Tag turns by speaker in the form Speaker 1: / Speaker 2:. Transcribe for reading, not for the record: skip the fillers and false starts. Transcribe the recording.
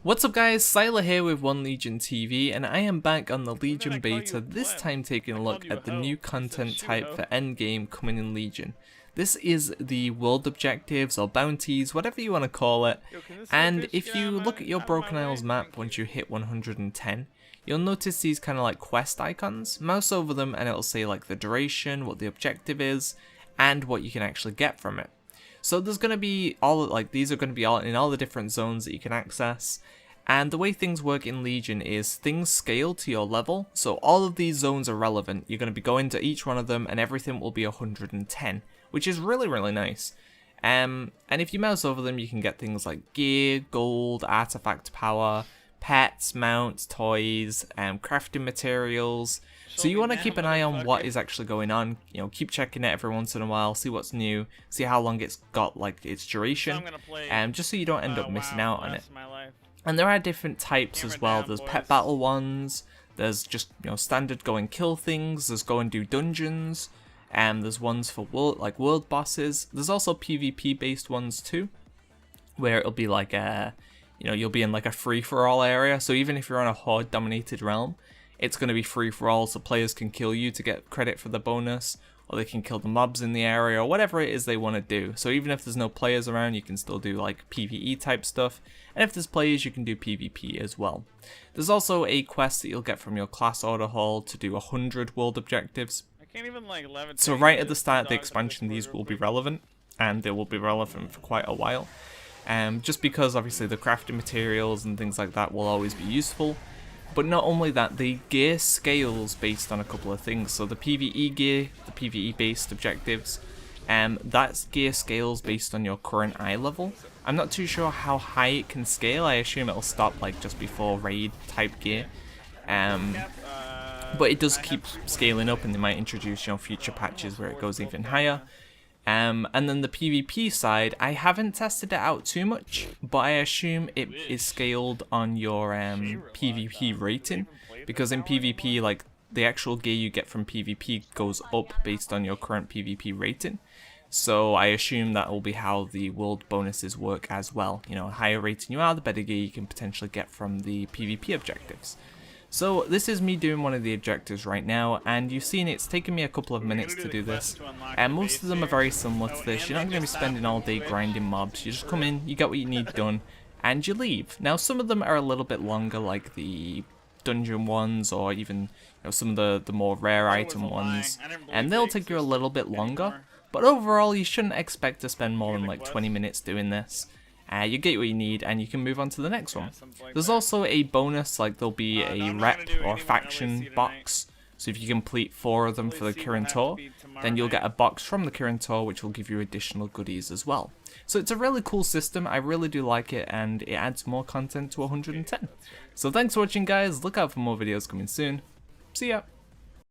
Speaker 1: What's up guys, Syiler here with One Legion TV, and I am back on the Legion beta, this time taking a look at the new content type for endgame coming in Legion. This is the world objectives or bounties, whatever you want to call it, and if you look at your Broken Isles map once you hit 110, you'll notice these kind of like quest icons. Mouse over them and it'll say like the duration, what the objective is, and what you can actually get from it. So there's going to be these are going to be all in all the different zones that you can access. And the way things work in Legion is things scale to your level. So all of these zones are relevant. You're going to be going to each one of them and everything will be 110, which is really nice. And if you mouse over them, you can get things like gear, gold, artifact power, pets, mounts, toys, crafting materials. So you want to keep an eye on what is actually going on, you know, keep checking it every once in a while, see what's new, see how long it's got like its duration, just so you don't end up missing out on it. And there are different types as well. There's pet battle ones, there's just, you know, standard go and kill things, there's go and do dungeons, and there's ones for world bosses. There's also PvP based ones too, where it'll be like you know, you'll be in like a free-for-all area, so even if you're on a horde dominated realm, it's going to be free-for-all, so players can kill you to get credit for the bonus, or they can kill the mobs in the area, or whatever it is they want to do. So even if there's no players around, you can still do like PvE type stuff, and if there's players, you can do PvP as well. There's also a quest that you'll get from your class order hall to do 100 world objectives. So right at the start of the expansion, these will be relevant, and they will be relevant for quite a while. Just because obviously the crafting materials and things like that will always be useful. But not only that, the gear scales based on a couple of things. So the PvE gear, the PvE based objectives, that gear scales based on your current eye level. I'm not too sure how high it can scale. I assume it'll stop like just before raid type gear. But it does keep scaling up, and they might introduce, you know, future patches where it goes even higher. And then the PvP side, I haven't tested it out too much, but I assume it is scaled on your PvP rating, because in PvP, like, the actual gear you get from PvP goes up based on your current PvP rating. So I assume that will be how the world bonuses work as well. You know, the higher rating you are, the better gear you can potentially get from the PvP objectives. So this is me doing one of the objectives right now, and you've seen it's taken me a couple of minutes to do this, and most of them are very similar to this. You're not going to be spending all day grinding mobs. You just come in, you get what you need done, and you leave. Now some of them are a little bit longer, like the dungeon ones, or even, you know, some of the more rare item ones, and they'll take you a little bit longer, but overall you shouldn't expect to spend more than like 20 minutes doing this. You get what you need and you can move on to the next one. There's also a bonus, like there'll be a rep or faction box. So if you complete 4 of them for the Kirin Tour, then you'll get a box from the Kirin Tour which will give you additional goodies as well. So it's a really cool system, I really do like it, and it adds more content to 110. So thanks for watching guys, look out for more videos coming soon. See ya!